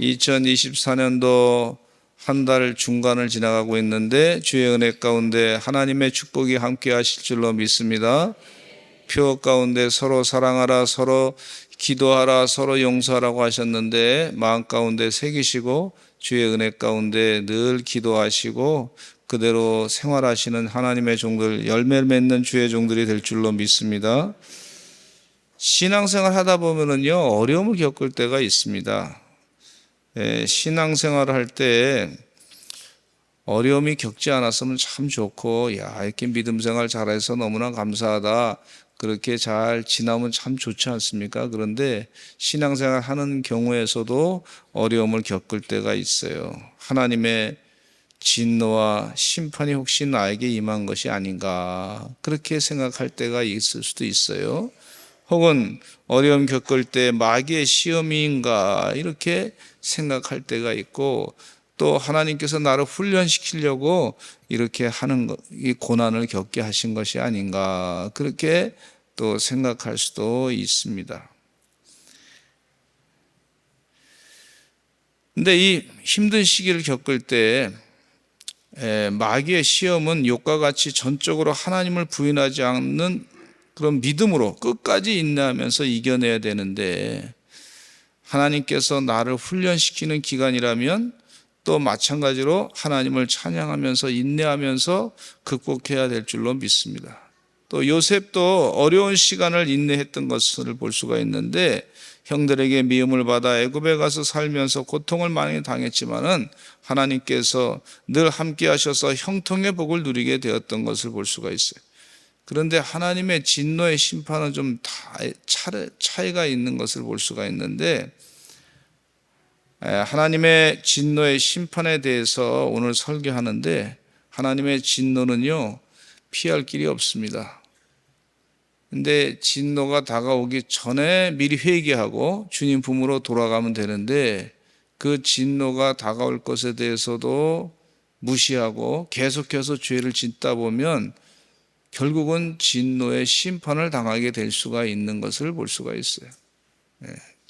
2024년도 한 달 중간을 지나가고 있는데 주의 은혜 가운데 하나님의 축복이 함께 하실 줄로 믿습니다. 표 가운데 서로 사랑하라, 서로 기도하라, 서로 용서하라고 하셨는데 마음 가운데 새기시고 주의 은혜 가운데 늘 기도하시고 그대로 생활하시는 하나님의 종들, 열매 맺는 주의 종들이 될 줄로 믿습니다. 신앙생활 하다 보면은요, 어려움을 겪을 때가 있습니다. 신앙생활을 할 때 어려움이 겪지 않았으면 참 좋고, 야, 이렇게 믿음생활 잘해서 너무나 감사하다. 그렇게 잘 지나면 참 좋지 않습니까? 그런데 신앙생활 하는 경우에서도 어려움을 겪을 때가 있어요. 하나님의 진노와 심판이 혹시 나에게 임한 것이 아닌가, 그렇게 생각할 때가 있을 수도 있어요. 혹은 어려움 겪을 때 마귀의 시험인가 이렇게 생각할 때가 있고, 또 하나님께서 나를 훈련시키려고 이렇게 하는 것, 이 고난을 겪게 하신 것이 아닌가 그렇게 또 생각할 수도 있습니다. 근데 이 힘든 시기를 겪을 때 마귀의 시험은 욕과 같이 전적으로 하나님을 부인하지 않는 그런 믿음으로 끝까지 인내하면서 이겨내야 되는데, 하나님께서 나를 훈련시키는 기간이라면 또 마찬가지로 하나님을 찬양하면서 인내하면서 극복해야 될 줄로 믿습니다. 또 요셉도 어려운 시간을 인내했던 것을 볼 수가 있는데, 형들에게 미움을 받아 애굽에 가서 살면서 고통을 많이 당했지만은 하나님께서 늘 함께 하셔서 형통의 복을 누리게 되었던 것을 볼 수가 있어요. 그런데 하나님의 진노의 심판은 좀 차이가 있는 것을 볼 수가 있는데, 하나님의 진노의 심판에 대해서 오늘 설교하는데, 하나님의 진노는요, 피할 길이 없습니다. 근데 진노가 다가오기 전에 미리 회개하고 주님 품으로 돌아가면 되는데, 그 진노가 다가올 것에 대해서도 무시하고 계속해서 죄를 짓다 보면 결국은 진노의 심판을 당하게 될 수가 있는 것을 볼 수가 있어요.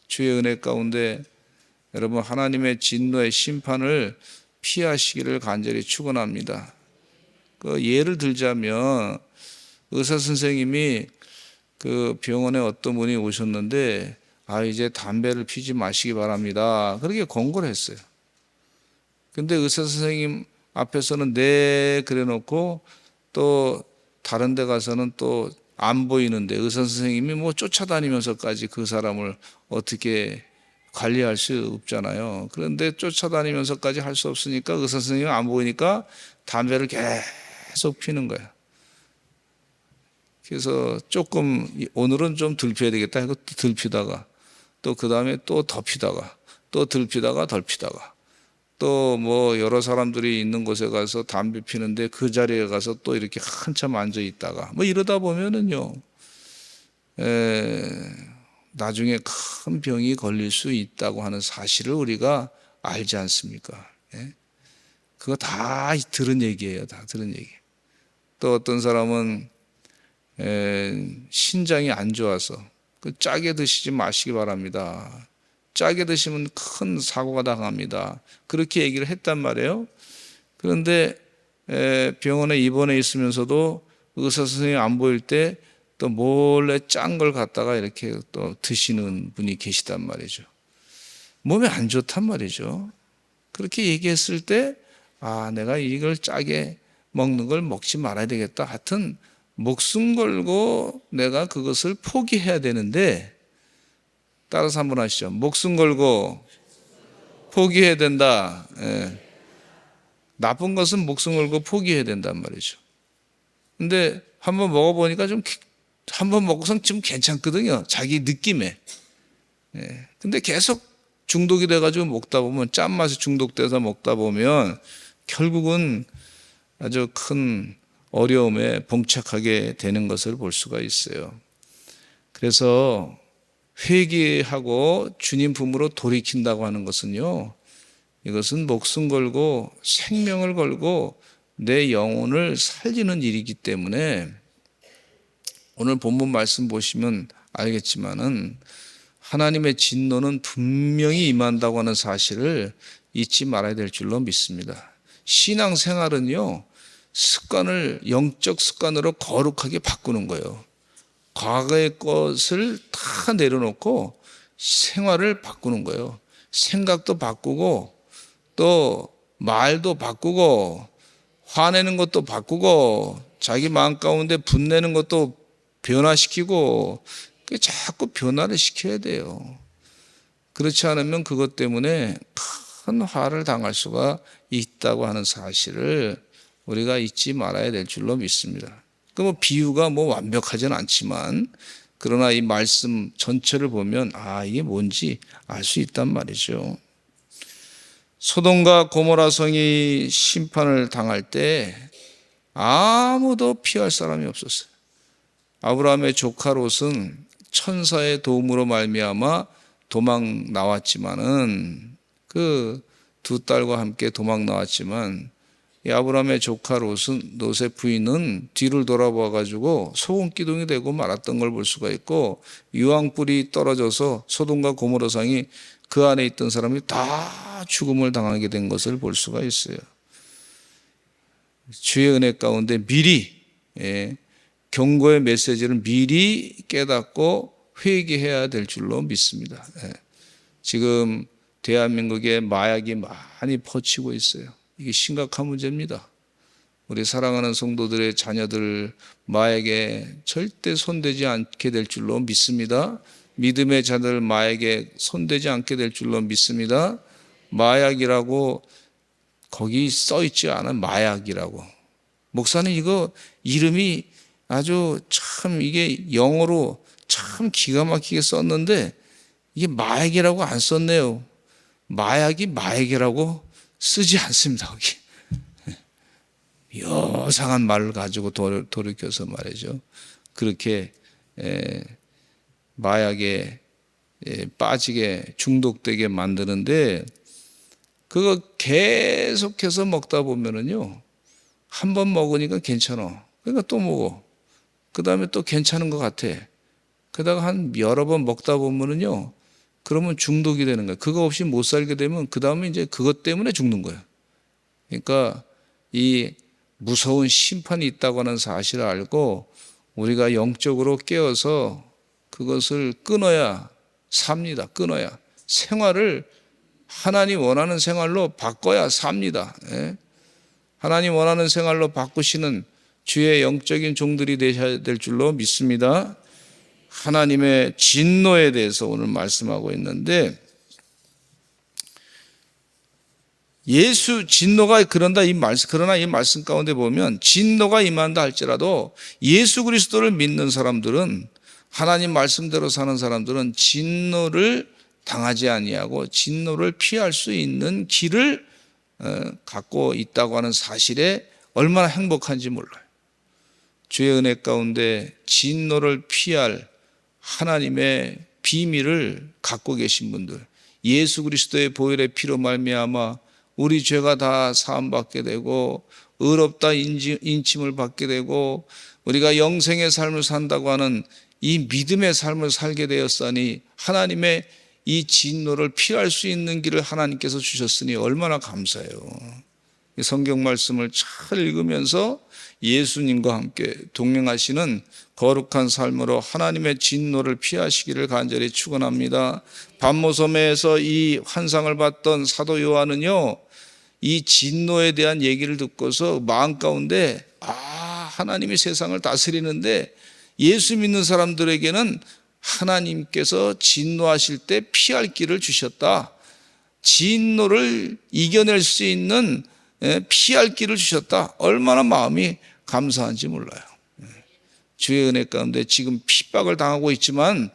주의 은혜 가운데 여러분, 하나님의 진노의 심판을 피하시기를 간절히 축원합니다. 그 예를 들자면, 의사 선생님이 그 병원에 어떤 분이 오셨는데, 이제 담배를 피지 마시기 바랍니다, 그렇게 권고를 했어요. 근데 의사 선생님 앞에서는 네 그래 놓고, 또 다른 데 가서는 또 안 보이는데 의사 선생님이 뭐 쫓아다니면서까지 그 사람을 어떻게 관리할 수 없잖아요. 그런데 쫓아다니면서까지 할 수 없으니까 의사 선생님이 안 보이니까 담배를 계속 피는 거예요. 그래서 조금 오늘은 좀 덜 피워야 되겠다 하고 덜 피다가, 또 그 다음에 또 더 피다가, 또 덜 피다가 덜 피다가, 또 뭐 여러 사람들이 있는 곳에 가서 담배 피는데 그 자리에 가서 또 이렇게 한참 앉아 있다가 뭐 이러다 보면은요, 나중에 큰 병이 걸릴 수 있다고 하는 사실을 우리가 알지 않습니까? 그거 다 들은 얘기예요. 다 들은 얘기. 또 어떤 사람은 신장이 안 좋아서 그 짜게 드시지 마시기 바랍니다. 짜게 드시면 큰 사고가 당합니다, 그렇게 얘기를 했단 말이에요. 그런데 병원에 입원해 있으면서도 의사 선생님이 안 보일 때 또 몰래 짠 걸 갖다가 이렇게 또 드시는 분이 계시단 말이죠. 몸에 안 좋단 말이죠. 그렇게 얘기했을 때, 내가 이걸 짜게 먹는 걸 먹지 말아야 되겠다. 하여튼 목숨 걸고 내가 그것을 포기해야 되는데, 따라서 한번 하시죠. 목숨 걸고 포기해야 된다. 나쁜 것은 목숨 걸고 포기해야 된단 말이죠. 근데 한번 먹어보니까 한번 먹고선 좀 괜찮거든요, 자기 느낌에. 근데 계속 중독이 돼가지고 먹다 보면, 짠맛에 중독돼서 먹다 보면 결국은 아주 큰 어려움에 봉착하게 되는 것을 볼 수가 있어요. 그래서 회개하고 주님 품으로 돌이킨다고 하는 것은요, 이것은 목숨 걸고 생명을 걸고 내 영혼을 살리는 일이기 때문에, 오늘 본문 말씀 보시면 알겠지만은 하나님의 진노는 분명히 임한다고 하는 사실을 잊지 말아야 될 줄로 믿습니다. 신앙생활은요, 영적 습관으로 거룩하게 바꾸는 거예요. 과거의 것을 다 내려놓고 생활을 바꾸는 거예요. 생각도 바꾸고 또 말도 바꾸고 화내는 것도 바꾸고 자기 마음 가운데 분내는 것도 변화시키고 자꾸 변화를 시켜야 돼요. 그렇지 않으면 그것 때문에 큰 화를 당할 수가 있다고 하는 사실을 우리가 잊지 말아야 될 줄로 믿습니다. 그 비유가 완벽하지는 않지만 그러나 이 말씀 전체를 보면 이게 뭔지 알 수 있단 말이죠. 소돔과 고모라 성이 심판을 당할 때 아무도 피할 사람이 없었어요. 아브라함의 조카 롯은 천사의 도움으로 말미암아 도망 나왔지만은 그 두 딸과 함께 도망 나왔지만 이 아브라함의 조카 롯의 부인은 뒤를 돌아봐 가지고 소금 기둥이 되고 말았던 걸 볼 수가 있고 유황불이 떨어져서 소돔과 고모라 성이 그 안에 있던 사람이 다 죽음을 당하게 된 것을 볼 수가 있어요. 주의 은혜 가운데 미리 경고의 메시지를 미리 깨닫고 회개해야 될 줄로 믿습니다. 지금 대한민국에 마약이 많이 퍼지고 있어요. 이게 심각한 문제입니다. 우리 사랑하는 성도들의 자녀들 마약에 절대 손대지 않게 될 줄로 믿습니다. 믿음의 자들 마약에 손대지 않게 될 줄로 믿습니다. 마약이라고 거기 써 있지 않아. 마약이라고. 목사님 이거 이름이 아주 참 이게 영어로 참 기가 막히게 썼는데 이게 마약이라고 안 썼네요. 마약이 마약이라고 쓰지 않습니다. 거기. 요상한 말을 가지고 돌이켜서 말이죠. 그렇게 마약에 빠지게 중독되게 만드는데 그거 계속해서 먹다 보면은요, 한 번 먹으니까 괜찮아. 그러니까 또 먹어. 그 다음에 또 괜찮은 것 같아. 그러다가 한 여러 번 먹다 보면은요, 그러면 중독이 되는 거예요. 그거 없이 못 살게 되면 그 다음에 이제 그것 때문에 죽는 거예요. 그러니까 이 무서운 심판이 있다고 하는 사실을 알고 우리가 영적으로 깨어서 그것을 끊어야 삽니다. 끊어야. 생활을 하나님 원하는 생활로 바꿔야 삽니다. 하나님 원하는 생활로 바꾸시는 주의 영적인 종들이 되셔야 될 줄로 믿습니다. 하나님의 진노에 대해서 오늘 말씀하고 있는데 진노가 그러나 이 말씀 가운데 보면 진노가 임한다 할지라도 예수 그리스도를 믿는 사람들은 하나님 말씀대로 사는 사람들은 진노를 당하지 아니하고 진노를 피할 수 있는 길을 갖고 있다고 하는 사실에 얼마나 행복한지 몰라요. 주의 은혜 가운데 진노를 피할 하나님의 비밀을 갖고 계신 분들, 예수 그리스도의 보혈의 피로 말미암아 우리 죄가 다 사함받게 되고 의롭다 인침을 받게 되고 우리가 영생의 삶을 산다고 하는 이 믿음의 삶을 살게 되었으니 하나님의 이 진노를 피할 수 있는 길을 하나님께서 주셨으니 얼마나 감사해요. 성경 말씀을 잘 읽으면서 예수님과 함께 동행하시는 거룩한 삶으로 하나님의 진노를 피하시기를 간절히 축원합니다. 반모섬에서 이 환상을 봤던 사도 요한은요, 이 진노에 대한 얘기를 듣고서 마음 가운데 하나님이 세상을 다스리는데 예수 믿는 사람들에게는 하나님께서 진노하실 때 피할 길을 주셨다. 진노를 이겨낼 수 있는 피할 길을 주셨다. 얼마나 마음이 감사한지 몰라요. 주의 은혜 가운데 지금 핍박을 당하고 있지만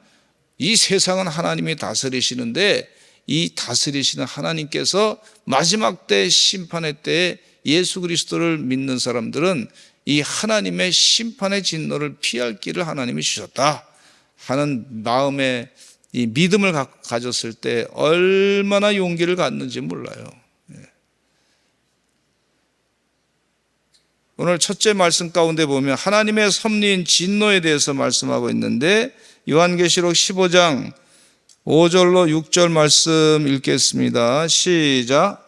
이 세상은 하나님이 다스리시는데 이 다스리시는 하나님께서 마지막 때 심판의 때에 예수 그리스도를 믿는 사람들은 이 하나님의 심판의 진노를 피할 길을 하나님이 주셨다 하는 마음의 이 믿음을 가졌을 때 얼마나 용기를 갖는지 몰라요. 오늘 첫째 말씀 가운데 보면 하나님의 섭리인 진노에 대해서 말씀하고 있는데 요한계시록 15장 5절로 6절 말씀 읽겠습니다. 시작.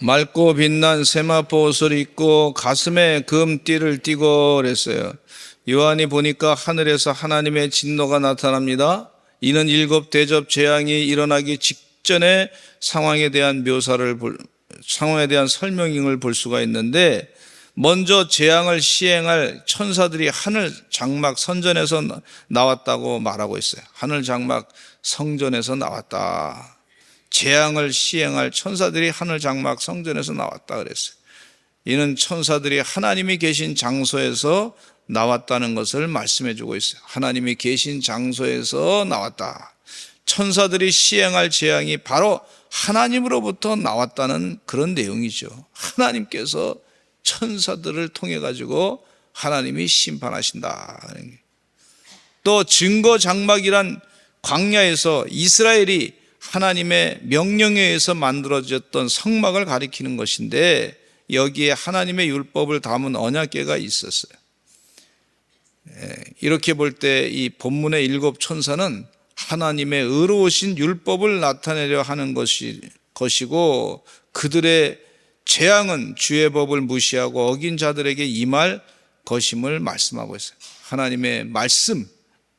맑고 빛난 세마포 옷을 입고 가슴에 금띠를 띠고 그랬어요. 요한이 보니까 하늘에서 하나님의 진노가 나타납니다. 이는 7 대접 재앙이 일어나기 직전의 상황에 대한 상황에 대한 설명을 볼 수가 있는데, 먼저 재앙을 시행할 천사들이 하늘 장막 선전에서 나왔다고 말하고 있어요. 하늘 장막 성전에서 나왔다. 재앙을 시행할 천사들이 하늘 장막 성전에서 나왔다 그랬어요. 이는 천사들이 하나님이 계신 장소에서 나왔다는 것을 말씀해 주고 있어요. 하나님이 계신 장소에서 나왔다. 천사들이 시행할 재앙이 바로 하나님으로부터 나왔다는 그런 내용이죠. 하나님께서 천사들을 통해 가지고 하나님이 심판하신다. 또 증거 장막이란 광야에서 이스라엘이 하나님의 명령에 의해서 만들어졌던 성막을 가리키는 것인데, 여기에 하나님의 율법을 담은 언약궤가 있었어요. 이렇게 볼 때 이 본문의 7 천사는 하나님의 의로우신 율법을 나타내려 하는 것이고, 그들의 재앙은 주의 법을 무시하고 어긴 자들에게 임할 것임을 말씀하고 있어요. 하나님의 말씀,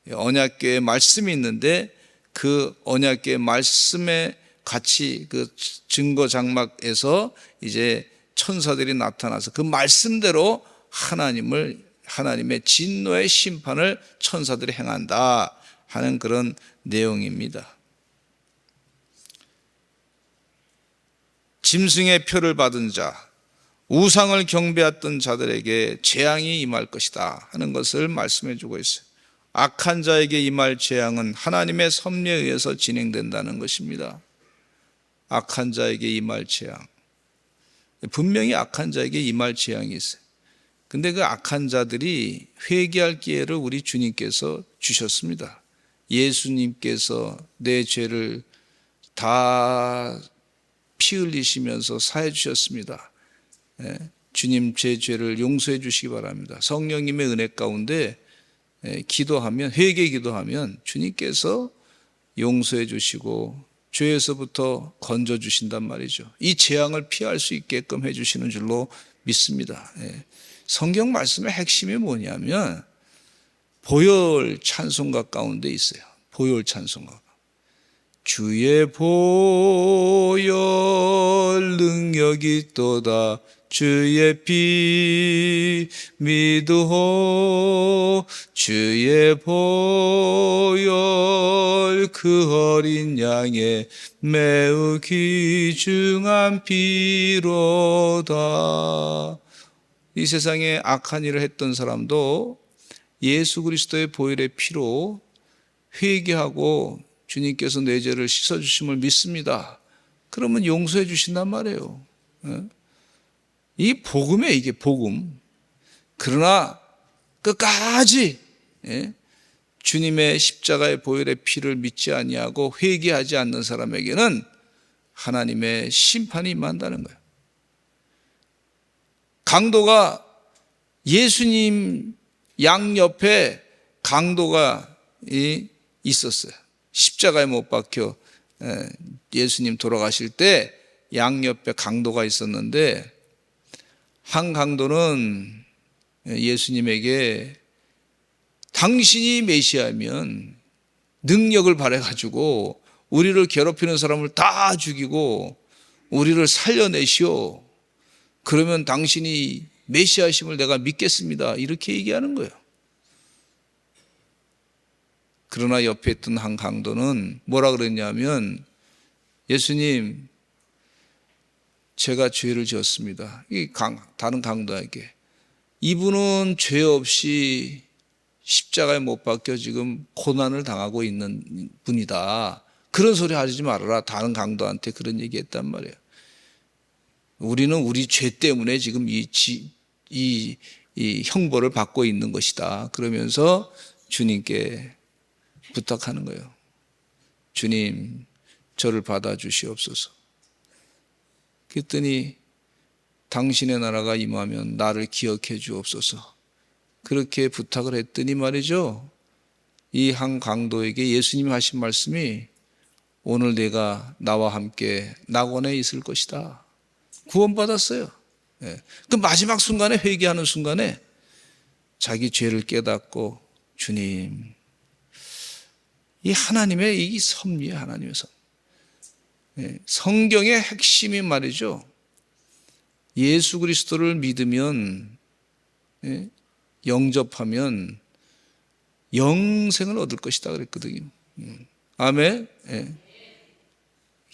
언약궤의 말씀이 있는데, 그 언약궤의 말씀에 같이 그 증거 장막에서 이제 천사들이 나타나서 그 말씀대로 하나님의 진노의 심판을 천사들이 행한다 하는 그런 내용입니다. 짐승의 표를 받은 자, 우상을 경배했던 자들에게 재앙이 임할 것이다 하는 것을 말씀해 주고 있어요. 악한 자에게 임할 재앙은 하나님의 섭리에 의해서 진행된다는 것입니다. 악한 자에게 임할 재앙, 분명히 악한 자에게 임할 재앙이 있어요. 근데 그 악한 자들이 회개할 기회를 우리 주님께서 주셨습니다. 예수님께서 내 죄를 다 피 흘리시면서 사해 주셨습니다. 주님 제 죄를 용서해 주시기 바랍니다. 성령님의 은혜 가운데 기도하면, 회개 기도하면 주님께서 용서해 주시고 죄에서부터 건져 주신단 말이죠. 이 재앙을 피할 수 있게끔 해 주시는 줄로 믿습니다. 성경 말씀의 핵심이 뭐냐면 보혈 찬송가 가운데 있어요. 보혈 찬송가. 주의 보혈 능력이 있도다. 주의 피 믿으오. 주의 보혈 그 어린 양의 매우 귀중한 피로다. 이 세상에 악한 일을 했던 사람도 예수 그리스도의 보혈의 피로 회개하고 주님께서 내 죄를 씻어주심을 믿습니다. 그러면 용서해 주신단 말이에요. 이 복음이에요, 이게 복음. 그러나 끝까지 주님의 십자가의 보혈의 피를 믿지 아니하고 회개하지 않는 사람에게는 하나님의 심판이 임한다는 거예요. 강도가, 예수님 양옆에 강도가 있었어요. 십자가에 못 박혀 예수님 돌아가실 때 양옆에 강도가 있었는데, 한 강도는 예수님에게 당신이 메시아면 능력을 발휘해가지고 우리를 괴롭히는 사람을 다 죽이고 우리를 살려내시오. 그러면 당신이 메시아심을 내가 믿겠습니다. 이렇게 얘기하는 거예요. 그러나 옆에 있던 한 강도는 뭐라 그랬냐면, 예수님, 제가 죄를 지었습니다. 다른 강도에게. 이분은 죄 없이 십자가에 못 박혀 지금 고난을 당하고 있는 분이다. 그런 소리 하지 말아라. 다른 강도한테 그런 얘기 했단 말이에요. 우리는 우리 죄 때문에 지금 이 형벌을 받고 있는 것이다. 그러면서 주님께 부탁하는 거예요. 주님, 저를 받아주시옵소서. 그랬더니 당신의 나라가 임하면 나를 기억해 주옵소서. 그렇게 부탁을 했더니 말이죠, 이 한 강도에게 예수님이 하신 말씀이 오늘 내가 나와 함께 낙원에 있을 것이다. 구원받았어요. 그 마지막 순간에, 회개하는 순간에 자기 죄를 깨닫고, 주님, 이 하나님의 이 섭리에, 하나님의 섭리. 성경의 핵심이 말이죠, 예수 그리스도를 믿으면, 영접하면 영생을 얻을 것이다 그랬거든요. 아멘.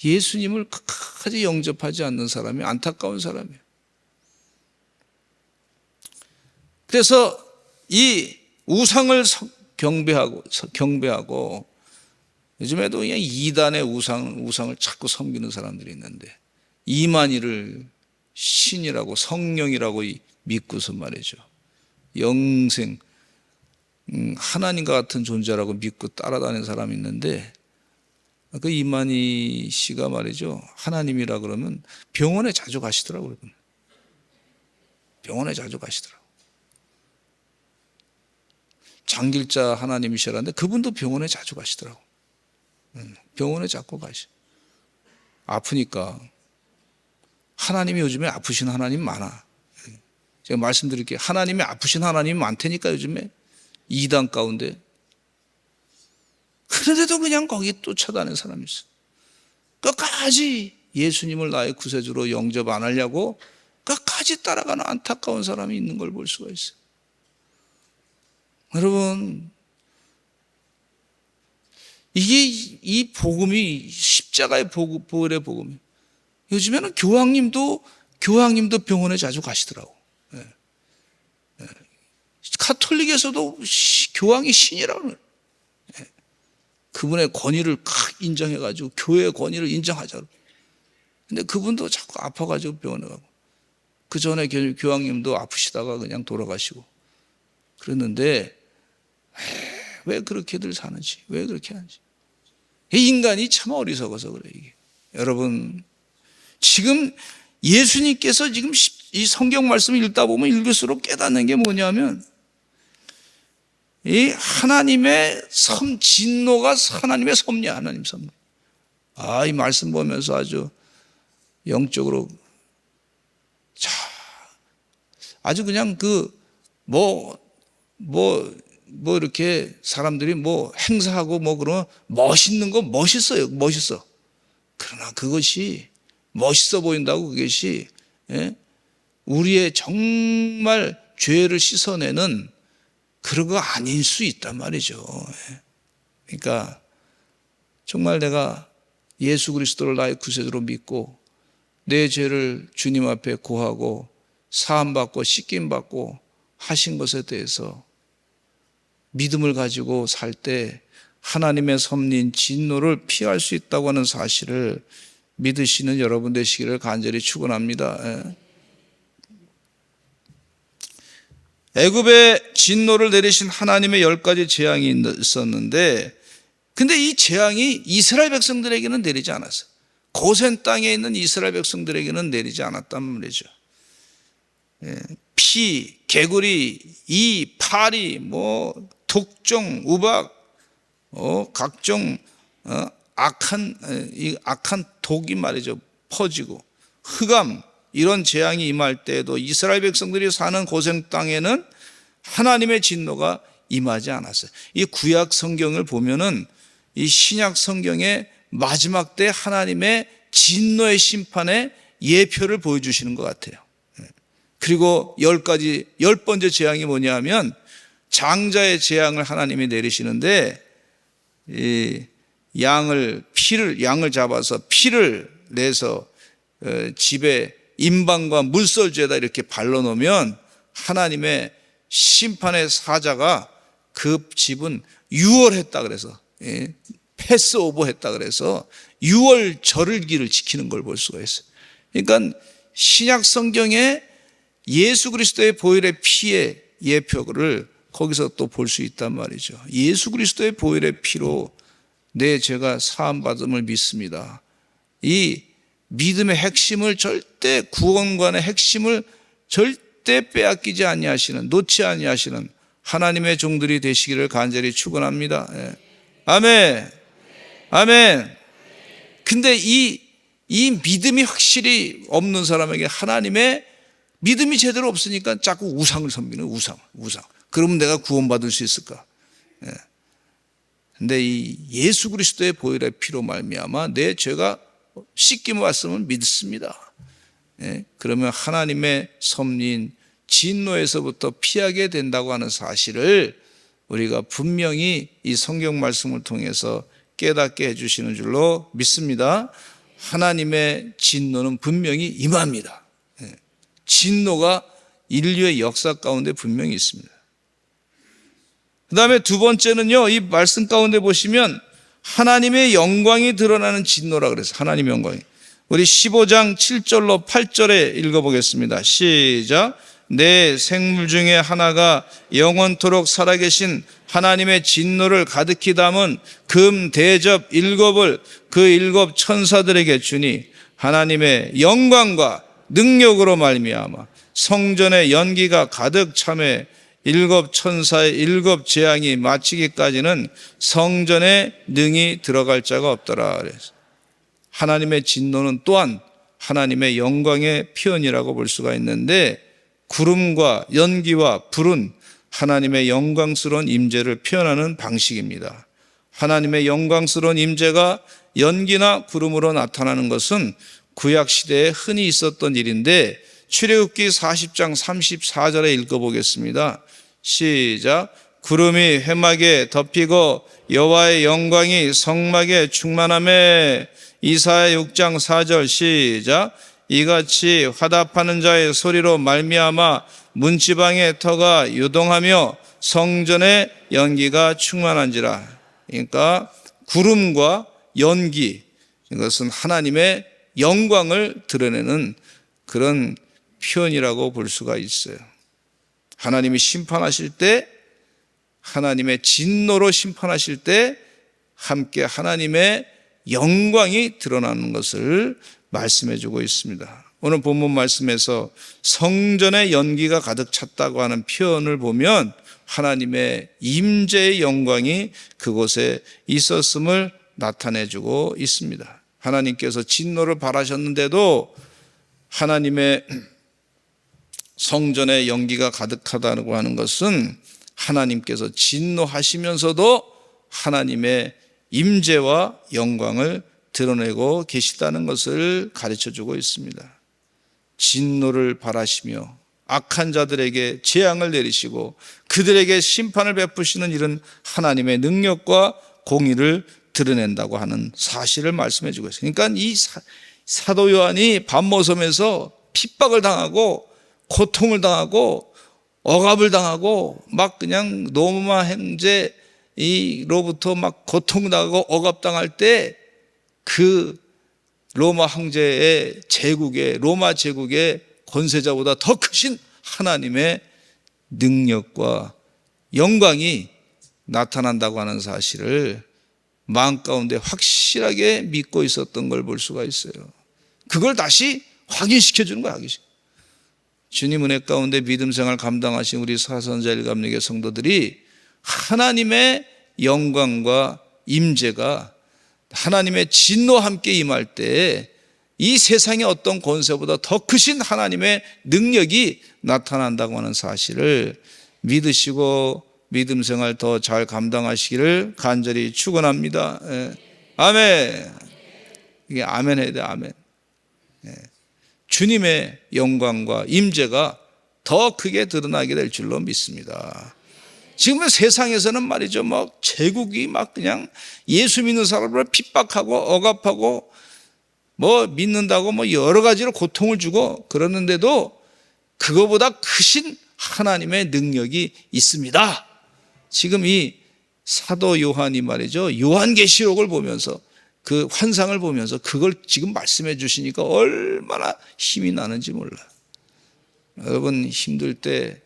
예수님을 끝까지 영접하지 않는 사람이 안타까운 사람이에요. 그래서 이 우상을 경배하고 요즘에도 그냥 이단의 우상을 자꾸 섬기는 사람들이 있는데, 이만희를 신이라고 성령이라고 믿고서 말이죠, 영생, 하나님과 같은 존재라고 믿고 따라다니는 사람이 있는데, 그 이만희 씨가 말이죠, 하나님이라 그러면 병원에 자주 가시더라고요. 병원에 자주 가시더라고요. 장길자 하나님이시라는데 그분도 병원에 자주 가시더라고요. 병원에 자꾸 가시. 아프니까. 하나님이 요즘에 아프신 하나님 많아. 제가 말씀드릴게요. 하나님이 아프신 하나님이 많다니까, 요즘에. 이단 가운데. 그런데도 그냥 거기 쫓아다니는 사람이 있어. 끝까지 예수님을 나의 구세주로 영접 안 하려고 끝까지 따라가는 안타까운 사람이 있는 걸 볼 수가 있어요. 여러분, 이게 이 복음이 십자가의 보혈의 복음이에요. 요즘에는 교황님도 병원에 자주 가시더라고. 가톨릭에서도 교황이 신이라고 그래요. 그분의 권위를 인정해가지고 교회의 권위를 인정하자고. 근데 그분도 자꾸 아파가지고 병원에 가고, 그 전에 교황님도 아프시다가 그냥 돌아가시고 그랬는데, 왜 그렇게들 사는지, 왜 그렇게 하는지. 이 인간이 참 어리석어서 그래요, 이게. 여러분, 지금 예수님께서 지금 이 성경 말씀을 읽다 보면 읽을수록 깨닫는 게 뭐냐면, 이 하나님의 진노가 하나님의 섭리야, 하나님 섭리. 이 말씀 보면서 아주 영적으로, 아주 그냥 이렇게 사람들이 행사하고 그러면 멋있는 거 멋있어요. 멋있어. 그러나 그것이 멋있어 보인다고 그것이, 우리의 정말 죄를 씻어내는 그런 거 아닐 수 있단 말이죠. 그러니까 정말 내가 예수 그리스도를 나의 구세주로 믿고 내 죄를 주님 앞에 고하고 사함받고 씻김받고 하신 것에 대해서 믿음을 가지고 살 때 하나님의 섭리인 진노를 피할 수 있다고 하는 사실을 믿으시는 여러분 되시기를 간절히 축원합니다. 애굽에 진노를 내리신 하나님의 10가지 재앙이 있었는데, 근데 이 재앙이 이스라엘 백성들에게는 내리지 않았어요. 고센 땅에 있는 이스라엘 백성들에게는 내리지 않았단 말이죠. 피, 개구리, 이, 파리, 독종, 우박, 각종 악한 독이 말이죠, 퍼지고, 흑암, 이런 재앙이 임할 때에도 이스라엘 백성들이 사는 고생 땅에는 하나님의 진노가 임하지 않았어요. 이 구약 성경을 보면은 이 신약 성경의 마지막 때 하나님의 진노의 심판의 예표를 보여주시는 것 같아요. 그리고 10번째 재앙이 뭐냐면 장자의 재앙을 하나님이 내리시는데, 양을 잡아서 피를 내서 집에 임방과 물설주에다 이렇게 발라놓으면 하나님의 심판의 사자가 그 집은 유월했다 그래서, 패스오버 했다 그래서 유월 절기를 지키는 걸 볼 수가 있어요. 그러니까 신약 성경에 예수 그리스도의 보혈의 피의 예표를 거기서 또 볼 수 있단 말이죠. 예수 그리스도의 보혈의 피로 내 죄가 사함받음을 믿습니다. 이 믿음의 핵심을 절대, 구원관의 핵심을 절대 빼앗기지 아니하시는, 놓지 아니하시는 하나님의 종들이 되시기를 간절히 축원합니다. 예. 아멘. 아멘. 근데 이 믿음이 확실히 없는 사람에게 하나님의 믿음이 제대로 없으니까 자꾸 우상을 섬기는 우상. 그러면 내가 구원받을 수 있을까? 예. 근데 이 예수 그리스도의 보혈의 피로 말미암아 내 죄가 씻김을 받음을 믿습니다. 예. 그러면 하나님의 섭리인 진노에서부터 피하게 된다고 하는 사실을 우리가 분명히 이 성경 말씀을 통해서 깨닫게 해주시는 줄로 믿습니다. 하나님의 진노는 분명히 임합니다. 진노가 인류의 역사 가운데 분명히 있습니다. 그 다음에 두 번째는요, 이 말씀 가운데 보시면 하나님의 영광이 드러나는 진노라 그랬어요. 하나님의 영광이. 우리 15장 7절로 8절에 읽어보겠습니다. 시작. 내 생물 중에 하나가 영원토록 살아계신 하나님의 진노를 가득히 담은 금 대접 7을 그 7 천사들에게 주니 하나님의 영광과 능력으로 말미암아 성전의 연기가 가득 차매 7 천사의 7 재앙이 마치기까지는 성전에 능히 들어갈 자가 없더라. 그래서 하나님의 진노는 또한 하나님의 영광의 표현이라고 볼 수가 있는데, 구름과 연기와 불은 하나님의 영광스러운 임재를 표현하는 방식입니다. 하나님의 영광스러운 임재가 연기나 구름으로 나타나는 것은 구약시대에 흔히 있었던 일인데, 출애굽기 40장 34절에 읽어보겠습니다. 시작. 구름이 회막에 덮이고 여호와의 영광이 성막에 충만하매. 이사야 6장 4절 시작. 이같이 화답하는 자의 소리로 말미암아 문지방의 터가 요동하며 성전의 연기가 충만한지라. 그러니까 구름과 연기, 이것은 하나님의 영광을 드러내는 그런 표현이라고 볼 수가 있어요. 하나님이 심판하실 때, 하나님의 진노로 심판하실 때 함께 하나님의 영광이 드러나는 것을 말씀해 주고 있습니다. 오늘 본문 말씀에서 성전의 연기가 가득 찼다고 하는 표현을 보면 하나님의 임재의 영광이 그곳에 있었음을 나타내 주고 있습니다. 하나님께서 진노를 바라셨는데도 하나님의 성전의 연기가 가득하다고 하는 것은 하나님께서 진노하시면서도 하나님의 임재와 영광을 드러내고 계시다는 것을 가르쳐 주고 있습니다. 진노를 바라시며 악한 자들에게 재앙을 내리시고 그들에게 심판을 베푸시는 이런 하나님의 능력과 공의를 드러낸다고 하는 사실을 말씀해 주고 있어요. 그러니까 이 사도 요한이 밤모섬에서 핍박을 당하고 고통을 당하고 억압을 당하고 막 그냥 로마 황제로부터 막 고통당하고 억압당할 때 그 로마 황제의 제국의, 로마 제국의 권세자보다 더 크신 하나님의 능력과 영광이 나타난다고 하는 사실을 마음 가운데 확실하게 믿고 있었던 걸 볼 수가 있어요. 그걸 다시 확인시켜 주는 거야. 주님 은혜 가운데 믿음 생활 감당하신 우리 사선자 일감력의 성도들이 하나님의 영광과 임재가 하나님의 진노와 함께 임할 때 이 세상의 어떤 권세보다 더 크신 하나님의 능력이 나타난다고 하는 사실을 믿으시고 믿음 생활 더 잘 감당하시기를 간절히 축원합니다. 아멘. 이게 아멘 해야 돼. 아멘. 주님의 영광과 임재가 더 크게 드러나게 될 줄로 믿습니다. 지금 세상에서는 말이죠, 막 제국이 막 그냥 예수 믿는 사람을 핍박하고 억압하고 뭐 믿는다고 뭐 여러 가지로 고통을 주고 그러는데도 그거보다 크신 하나님의 능력이 있습니다. 지금 이 사도 요한이 말이죠, 요한계시록을 보면서 그 환상을 보면서 그걸 지금 말씀해 주시니까 얼마나 힘이 나는지 몰라요. 여러분 힘들 때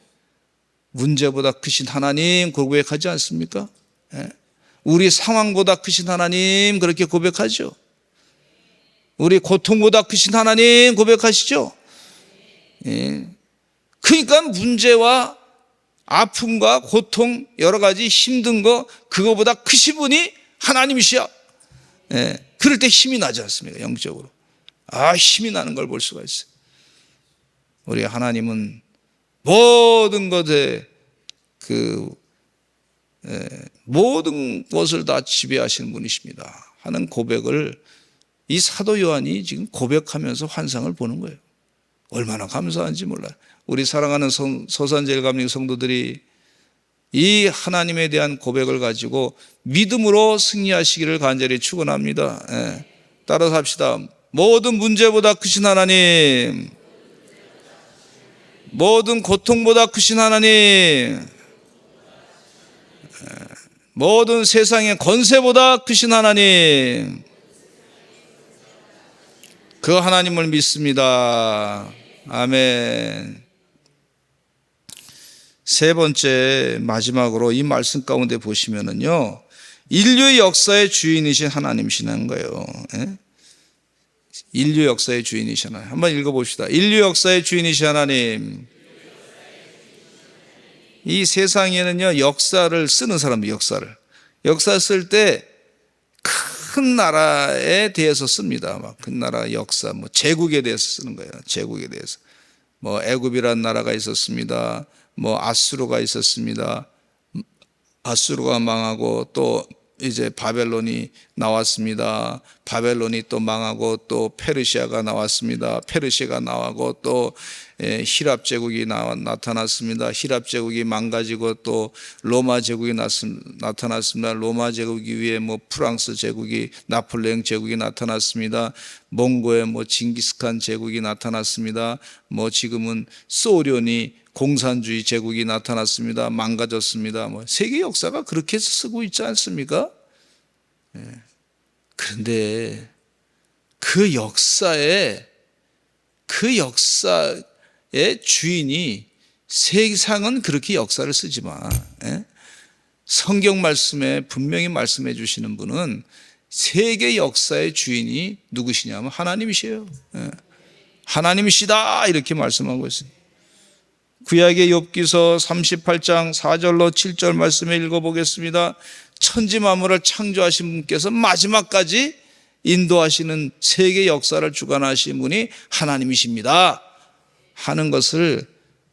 문제보다 크신 하나님 고백하지 않습니까? 우리 상황보다 크신 하나님 그렇게 고백하죠. 우리 고통보다 크신 하나님 고백하시죠? 예. 그러니까 문제와 아픔과 고통, 여러 가지 힘든 거, 그거보다 크신 분이 하나님이시야. 예. 그럴 때 힘이 나지 않습니까? 영적으로. 힘이 나는 걸 볼 수가 있어요. 우리 하나님은 모든 것에 모든 것을 다 지배하시는 분이십니다 하는 고백을 이 사도 요한이 지금 고백하면서 환상을 보는 거예요. 얼마나 감사한지 몰라요. 우리 사랑하는 서산제일감리 성도들이 이 하나님에 대한 고백을 가지고 믿음으로 승리하시기를 간절히 축원합니다. 예. 따라서 합시다. 모든 문제보다 크신 하나님, 모든 고통보다 크신 하나님, 모든 세상의 권세보다 크신 하나님, 그 하나님을 믿습니다. 아멘. 세 번째, 마지막으로 이 말씀 가운데 보시면은요, 인류의 역사의 주인이신 하나님이시는 거예요. 예? 인류 역사의 주인이신 하나님. 한번 읽어봅시다. 인류 역사의 주인이신 하나님. 이 세상에는요, 역사를 쓰는 사람들, 역사 쓸 때 큰 나라에 대해서 씁니다. 막 큰 나라 역사, 제국에 대해서 쓰는 거예요. 제국에 대해서. 애굽이라는 나라가 있었습니다. 아수르가 있었습니다. 아수르가 망하고 또 이제 바벨론이 나왔습니다. 바벨론이 또 망하고 또 페르시아가 나왔습니다. 페르시아가 나오고 또 히랍 제국이 나타났습니다. 히랍 제국이 망가지고 또 로마 제국이 나타났습니다. 로마 제국 위에 프랑스 제국이, 나폴레옹 제국이 나타났습니다. 몽고의 징기스칸 제국이 나타났습니다. 지금은 소련이 공산주의 제국이 나타났습니다. 망가졌습니다. 세계 역사가 그렇게 쓰고 있지 않습니까? 그런데 그 역사의 주인이, 세상은 그렇게 역사를 쓰지만 성경 말씀에 분명히 말씀해 주시는 분은 세계 역사의 주인이 누구시냐면 하나님이시에요. 하나님이시다 이렇게 말씀하고 있어요. 구약의 욥기서 38장 4절로 7절 말씀을 읽어보겠습니다. 천지 만물을 창조하신 분께서 마지막까지 인도하시는 세계 역사를 주관하신 분이 하나님이십니다 하는 것을,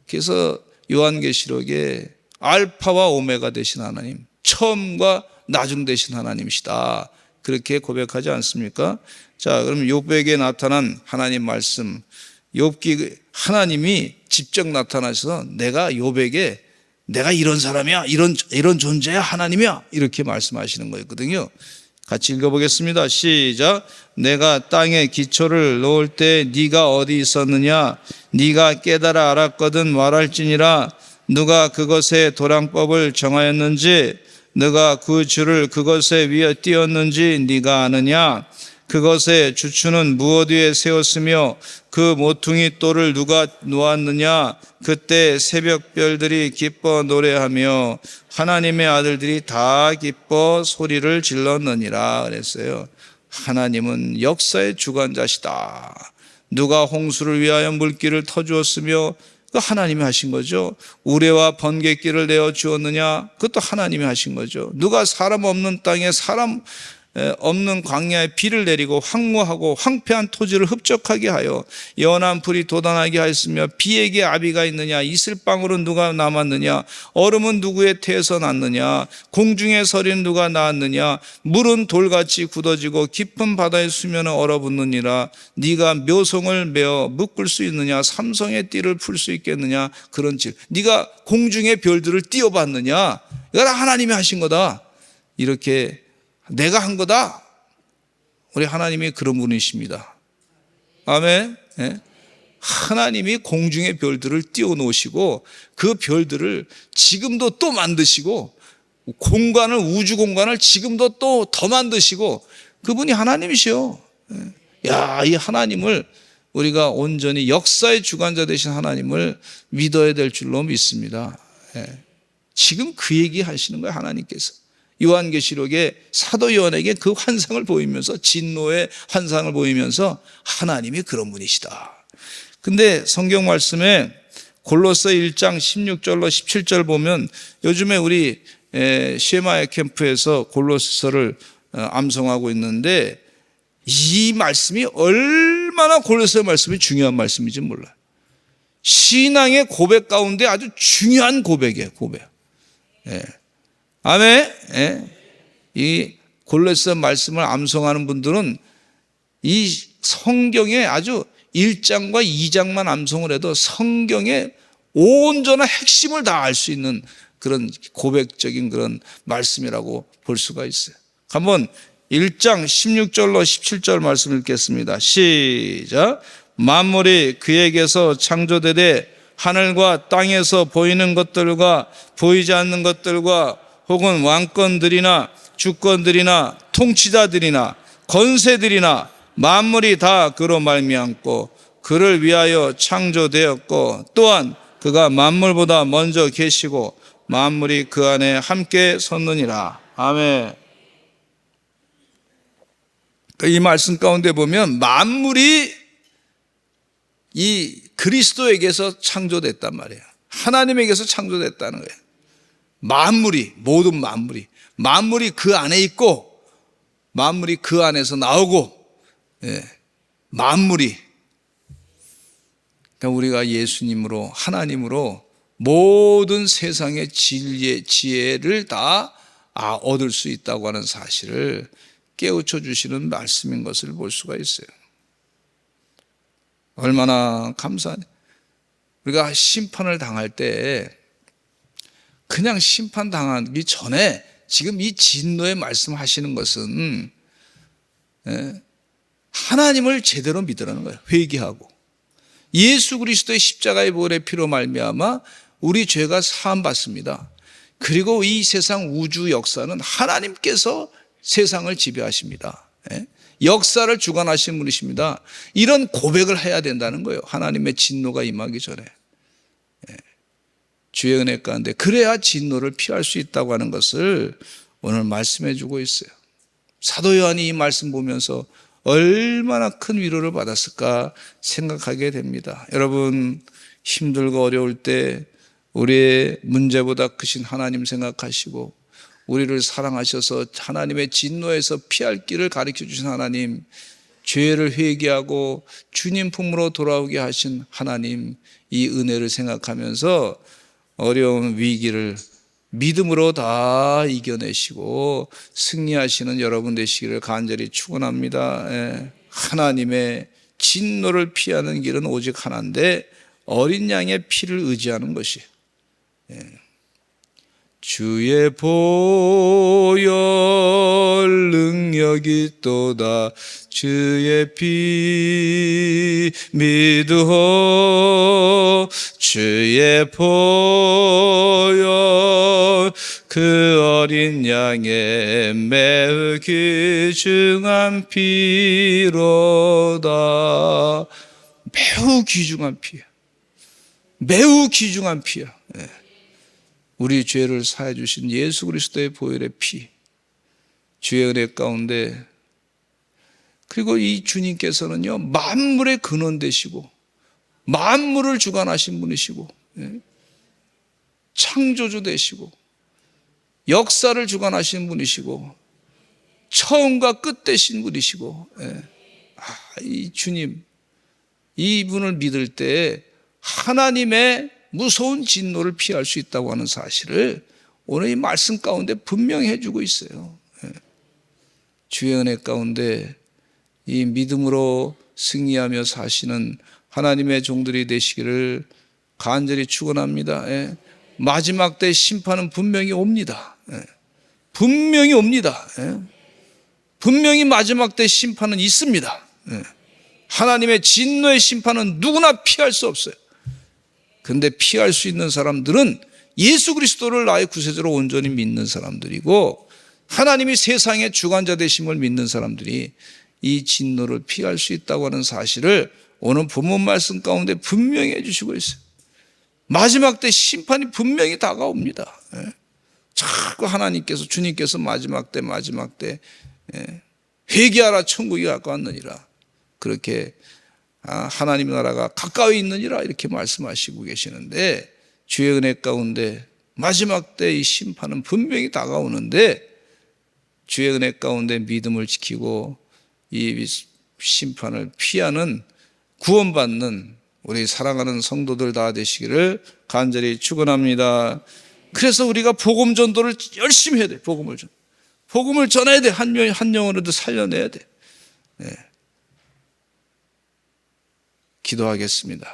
그래서 요한계시록에 알파와 오메가 되신 하나님, 처음과 나중 되신 하나님이시다 그렇게 고백하지 않습니까? 자, 그럼 욥에게 나타난 하나님 말씀, 욥기 하나님이 직접 나타나셔서 내가 욥에게 내가 이런 사람이야, 이런 존재야, 하나님이야 이렇게 말씀하시는 거였거든요. 같이 읽어보겠습니다. 시작. 내가 땅에 기초를 놓을 때 네가 어디 있었느냐? 네가 깨달아 알았거든 말할지니라. 누가 그것의 도량법을 정하였는지, 네가 그 줄을 그것에 위에 띄었는지 네가 아느냐? 그것의 주추는 무엇 위에 세웠으며 그 모퉁이 돌을 누가 놓았느냐? 그때 새벽별들이 기뻐 노래하며 하나님의 아들들이 다 기뻐 소리를 질렀느니라 그랬어요. 하나님은 역사의 주관자시다. 누가 홍수를 위하여 물길을 터주었으며 그 하나님이 하신 거죠. 우레와 번갯길을 내어 주었느냐? 그것도 하나님이 하신 거죠. 누가 사람 없는 땅에 사람 없는 광야에 비를 내리고 황무하고 황폐한 토지를 흡족하게 하여 연한 불이 돋아나게 하였으며 비에게 아비가 있느냐? 이슬방울은 누가 남았느냐? 얼음은 누구의 태에서 났느냐? 공중의 서리는 누가 낳았느냐? 물은 돌같이 굳어지고 깊은 바다의 수면은 얼어붙느니라. 네가 묘송을 메어 묶을 수 있느냐? 삼성의 띠를 풀 수 있겠느냐? 그런즉 네가 공중의 별들을 띄어봤느냐? 이거 하나님이 하신 거다. 이렇게 내가 한 거다. 우리 하나님이 그런 분이십니다. 아멘. 네? 하나님이 공중의 별들을 띄워놓으시고 그 별들을 지금도 또 만드시고 공간을, 우주 공간을 지금도 또 더 만드시고 그분이 하나님이시요. 야, 이 하나님을 우리가 온전히 역사의 주관자 되신 하나님을 믿어야 될 줄로 믿습니다. 지금 그 얘기 하시는 거예요. 하나님께서 요한계시록에 사도 요한에게 그 환상을 보이면서, 진노의 환상을 보이면서 하나님이 그런 분이시다. 근데 성경 말씀에 골로새 1장 16절로 17절 보면, 요즘에 우리 쉐마야 캠프에서 골로새서를 암송하고 있는데, 이 말씀이 얼마나 골로새 말씀이 중요한 말씀인지 몰라요. 신앙의 고백 가운데 아주 중요한 고백이에요, 고백. 아멘. 이 골로새 말씀을 암송하는 분들은 이 성경에 아주 1장과 2장만 암송을 해도 성경의 온전한 핵심을 다 알 수 있는 그런 고백적인 그런 말씀이라고 볼 수가 있어요. 한번 1장 16절로 17절 말씀 읽겠습니다. 시작. 만물이 그에게서 창조되되 하늘과 땅에서 보이는 것들과 보이지 않는 것들과 혹은 왕권들이나 주권들이나 통치자들이나 권세들이나 만물이 다 그로 말미암고 그를 위하여 창조되었고, 또한 그가 만물보다 먼저 계시고 만물이 그 안에 함께 섰느니라. 아멘. 이 말씀 가운데 보면 만물이 이 그리스도에게서 창조됐단 말이에요. 하나님에게서 창조됐다는 거예요. 만물이, 모든 만물이 그 안에 있고 만물이 그 안에서 나오고, 만물이, 그러니까 우리가 예수님으로, 하나님으로 모든 세상의 지혜를 다 얻을 수 있다고 하는 사실을 깨우쳐 주시는 말씀인 것을 볼 수가 있어요. 얼마나 감사하냐. 우리가 심판을 당할 때 그냥 심판 당하기 전에 지금 이 진노의 말씀하시는 것은 하나님을 제대로 믿으라는 거예요. 회개하고 예수 그리스도의 십자가의 보혈의 피로 말미암아 우리 죄가 사함 받습니다. 그리고 이 세상 우주 역사는 하나님께서 세상을 지배하십니다. 역사를 주관하시는 분이십니다. 이런 고백을 해야 된다는 거예요. 하나님의 진노가 임하기 전에. 주의 은혜 가운데 그래야 진노를 피할 수 있다고 하는 것을 오늘 말씀해 주고 있어요. 사도 요한이 이 말씀 보면서 얼마나 큰 위로를 받았을까 생각하게 됩니다. 여러분, 힘들고 어려울 때 우리의 문제보다 크신 하나님 생각하시고 우리를 사랑하셔서 하나님의 진노에서 피할 길을 가르쳐 주신 하나님, 죄를 회개하고 주님 품으로 돌아오게 하신 하나님, 이 은혜를 생각하면서 어려운 위기를 믿음으로 다 이겨내시고 승리하시는 여러분 되시기를 간절히 축원합니다. 하나님의 진노를 피하는 길은 오직 하나인데 어린 양의 피를 의지하는 것이, 주의 보혈 능력이 있도다. 주의 피 믿으오. 주의 보혈 그 어린 양의 매우 귀중한 피로다. 매우 귀중한 피야. 매우 귀중한 피야. 우리 죄를 사해 주신 예수 그리스도의 보혈의 피, 주의 은혜 가운데, 그리고 이 주님께서는요 만물의 근원 되시고 만물을 주관하신 분이시고 창조주 되시고 역사를 주관하신 분이시고 처음과 끝 되신 분이시고, 이 주님, 이분을 믿을 때 하나님의 무서운 진노를 피할 수 있다고 하는 사실을 오늘 이 말씀 가운데 분명히 해주고 있어요. 주의 은혜 가운데 이 믿음으로 승리하며 사시는 하나님의 종들이 되시기를 간절히 축원합니다. 마지막 때 심판은 분명히 옵니다. 분명히 옵니다. 분명히 마지막 때 심판은 있습니다. 하나님의 진노의 심판은 누구나 피할 수 없어요. 그런데 피할 수 있는 사람들은 예수 그리스도를 나의 구세주로 온전히 믿는 사람들이고 하나님이 세상의 주관자 되심을 믿는 사람들이 이 진노를 피할 수 있다고 하는 사실을 오늘 본문 말씀 가운데 분명히 해주시고 있어요. 마지막 때 심판이 분명히 다가옵니다. 자꾸 하나님께서 주님께서 마지막 때 회개하라 천국이 가까웠느니라 그렇게 하나님의 나라가 가까이 있느니라 이렇게 말씀하시고 계시는데 주의 은혜 가운데 마지막 때 이 심판은 분명히 다가오는데 주의 은혜 가운데 믿음을 지키고 이 심판을 피하는 구원받는 우리 사랑하는 성도들 다 되시기를 간절히 축원합니다. 그래서 우리가 복음 전도를 열심히 해야 돼. 복음을 전해야 돼. 한 영혼이라도 살려내야 돼. 네. 기도하겠습니다.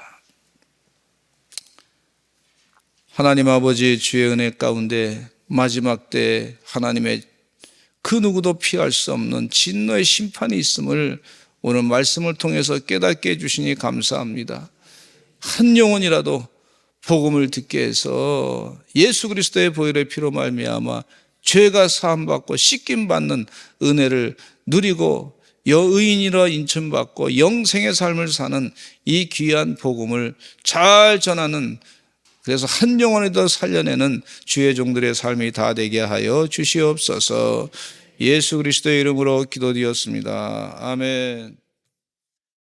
하나님 아버지 주의 은혜 가운데 마지막 때 하나님의 그 누구도 피할 수 없는 진노의 심판이 있음을 오늘 말씀을 통해서 깨닫게 해주시니 감사합니다. 한 영혼이라도 복음을 듣게 해서 예수 그리스도의 보혈의 피로 말미암아 죄가 사함받고 씻김받는 은혜를 누리고 여의인이라 인천받고 영생의 삶을 사는 이 귀한 복음을 잘 전하는 그래서 한 영혼이라도 살려내는 주의 종들의 삶이 다 되게 하여 주시옵소서. 예수 그리스도의 이름으로 기도드렸습니다. 아멘.